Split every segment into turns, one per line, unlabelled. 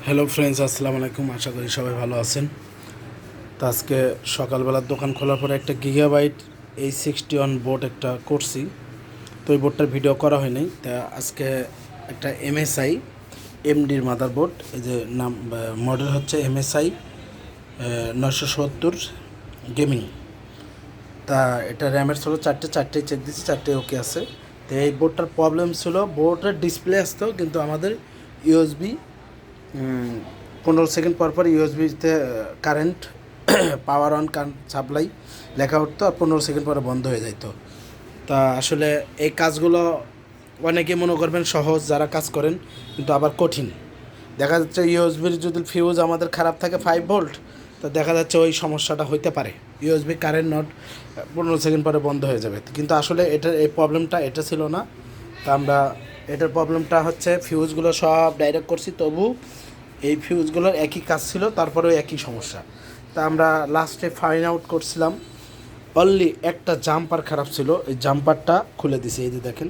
Hello friends, আসসালামু আলাইকুম। আশা করি সবাই ভালো আছেন। তো আজকে সকালবেলার দোকান খোলার পরে একটা গিগাবাইট H61 বোর্ড একটা করছি। তো ওই বোর্ডটার ভিডিও করা হয়নি। তা আজকে একটা MSI এমডির মাদারবোর্ড, এই যে নাম মডেল হচ্ছে MSI 970 গেমিং। তা এটা র্যামের ছিল চারটেই চেক দিচ্ছি, চারটে ওকে আছে। তো এই বোর্ডটার প্রবলেম ছিল, বোর্ডের ডিসপ্লে আসতো কিন্তু আমাদের ইউএসবি 15 সেকেন্ড পর পর ইউএসবিতে কারেন্ট পাওয়ার অন সাপ্লাই লেখা উঠতো, আর 15 সেকেন্ড পরে বন্ধ হয়ে যেত। তা আসলে এই কাজগুলো অনেকে মনে করবেন সহজ যারা কাজ করেন, কিন্তু আবার কঠিন। দেখা যাচ্ছে ইউএসবির যদি ফিউজ আমাদের খারাপ থাকে 5 ভোল্ট, তো দেখা যাচ্ছে ওই সমস্যাটা হইতে পারে, ইউএসবি কারেন্ট নট 15 সেকেন্ড পরে বন্ধ হয়ে যাবে। কিন্তু আসলে এটার এই প্রবলেমটা এটা ছিল না। তা আমরা এটার প্রবলেমটা হচ্ছে ফিউজগুলো সব ডাইরেক্ট করছি, তবু এই ফিউজগুলোর একই কাজ ছিল, তারপরেও একই সমস্যা। তা আমরা লাস্টে ফাইন্ড আউট করছিলাম অনলি একটা জাম্পার খারাপ ছিল, এই জাম্পারটা খুলে দিছে। এই যে দেখেন,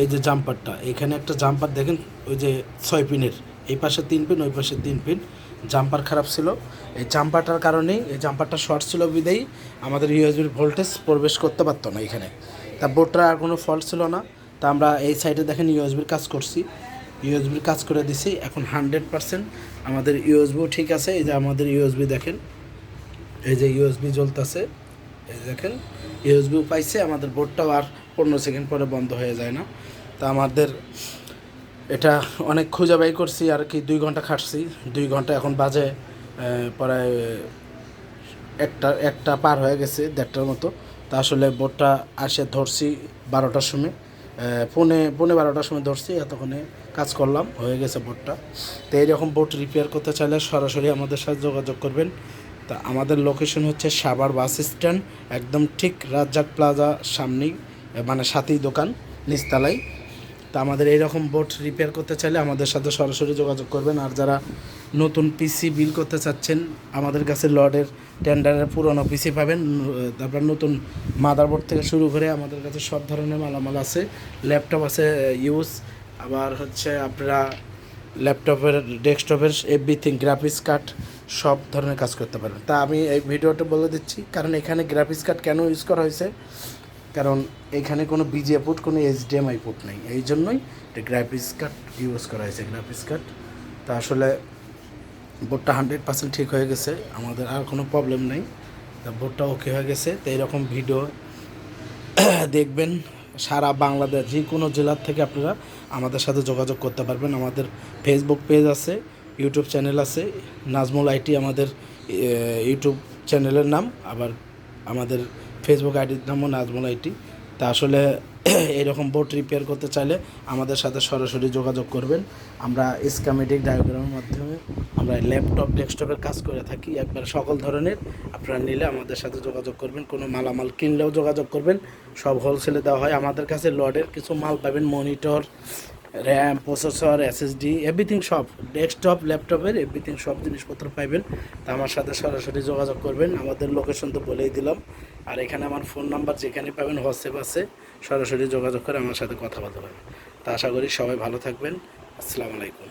এই যে জাম্পারটা, এখানে একটা জাম্পার দেখেন, ওই যে 6 পিনের, এই পাশে 3 পিন, ওই পাশে 3 পিন, জাম্পার খারাপ ছিল। এই জাম্পারটার কারণেই, এই জাম্পারটা শর্ট ছিল বিদেই আমাদের ইউএসবির ভোল্টেজ প্রবেশ করতে পারতো না এখানে। তা বোর্ডটার আর কোনো ফল্ট ছিল না। তা আমরা এই সাইডে দেখেন ইউএসবির কাজ করছি, ইউএসবির কাজ করে দিছি। এখন 100% আমাদের ইউএসবিও ঠিক আছে। এই যে আমাদের ইউএসবি দেখেন, এই যে ইউএসবি জ্বলতেছে, এই দেখেন ইউএসবিও পাইছে। আমাদের বোর্ডটাও আর 15 সেকেন্ড পরে বন্ধ হয়ে যায় না। তা আমাদের এটা অনেক খোঁজাবাই করছি আর কি, 2 ঘন্টা খাটছি। 2 ঘন্টা, এখন বাজে প্রায় একটা পার হয়ে গেছে, 1:30টার মতো। তা আসলে বোর্ডটা আসে ধরছি 12টার সময়, পৌনে 12টার সময় ধরছি, এতক্ষণে কাজ করলাম, হয়ে গেছে বোর্ডটা। তো এইরকম বোর্ড রিপেয়ার করতে চাইলে সরাসরি আমাদের সাথে যোগাযোগ করবেন। তা আমাদের লোকেশন হচ্ছে সাভার বাস স্ট্যান্ড, একদম ঠিক রাজ্জাক প্লাজা সামনেই, মানে সাথেই দোকান, নিচতলায়। তা আমাদের এইরকম বোর্ড রিপেয়ার করতে চাইলে আমাদের সাথে সরাসরি যোগাযোগ করবেন। আর যারা নতুন পিসি বিল করতে চাচ্ছেন, আমাদের কাছে লডের টেন্ডারের পুরনো পিসি পাবেন। তারপর নতুন মাদারবোর্ড থেকে শুরু করে আমাদের কাছে সব ধরনের মালামাল আছে। ল্যাপটপ আছে ইউজ, আবার হচ্ছে আপনারা ল্যাপটপের, ডেস্কটপের এভরিথিং, গ্রাফিক্স কার্ড, সব ধরনের কাজ করতে পারবেন। তা আমি এই ভিডিওটা বলে দিচ্ছি, কারণ এখানে গ্রাফিক্স কার্ড কেন ইউজ করা হয়েছে, কারণ এখানে কোনো বিজিএ পোর্ট, কোনো এইচডিএমআই পোর্ট নেই, এই জন্যই এটা গ্রাফিক্স কার্ড ইউজ করা হয়েছে, গ্রাফিক্স কার্ড। তা আসলে বোর্ডটা 100% ঠিক হয়ে গেছে, আমাদের আর কোনো প্রবলেম নেই। তা বোর্ডটা ওকে হয়ে গেছে। তো এরকম ভিডিও দেখবেন সারা বাংলাদেশ, যে কোনো জেলার থেকে আপনারা আমাদের সাথে যোগাযোগ করতে পারবেন। আমাদের ফেসবুক পেজ আছে, ইউটিউব চ্যানেল আছে, নাজমুল আইটি আমাদের ইউটিউব চ্যানেলের নাম, আবার আমাদের ফেসবুক আইডির নামও নাজমুল আইটি। তা আসলে এরকম বোর্ড রিপেয়ার করতে চাইলে আমাদের সাথে সরাসরি যোগাযোগ করবেন। আমরা স্কিমেটিক ডায়াগ্রামের মাধ্যমে আমরা ল্যাপটপ, ডেস্কটপের কাজ করে থাকি, একবার সকল ধরনের। আপনারা নিলে আমাদের সাথে যোগাযোগ করবেন, কোনো মালামাল কিনলেও যোগাযোগ করবেন, সব হোলসেলে দেওয়া হয়। আমাদের কাছে লডের কিছু মাল পাবেন, monitor, RAM, processor, SSD, everything, সব ডেস্কটপ, ল্যাপটপের এভরিথিং, সব জিনিসপত্র পাইবেন। তা আমার সাথে সরাসরি যোগাযোগ করবেন। আমাদের লোকেশন তো বলেই দিলাম, আর এখানে আমার ফোন নাম্বার যেখানে পাবেন হোয়াটসঅ্যাপ আছে, সরাসরি যোগাযোগ করে আমার সাথে কথা বলতে পারবেন। তা আশা করি সবাই ভালো থাকবেন। আসসালামু আলাইকুম।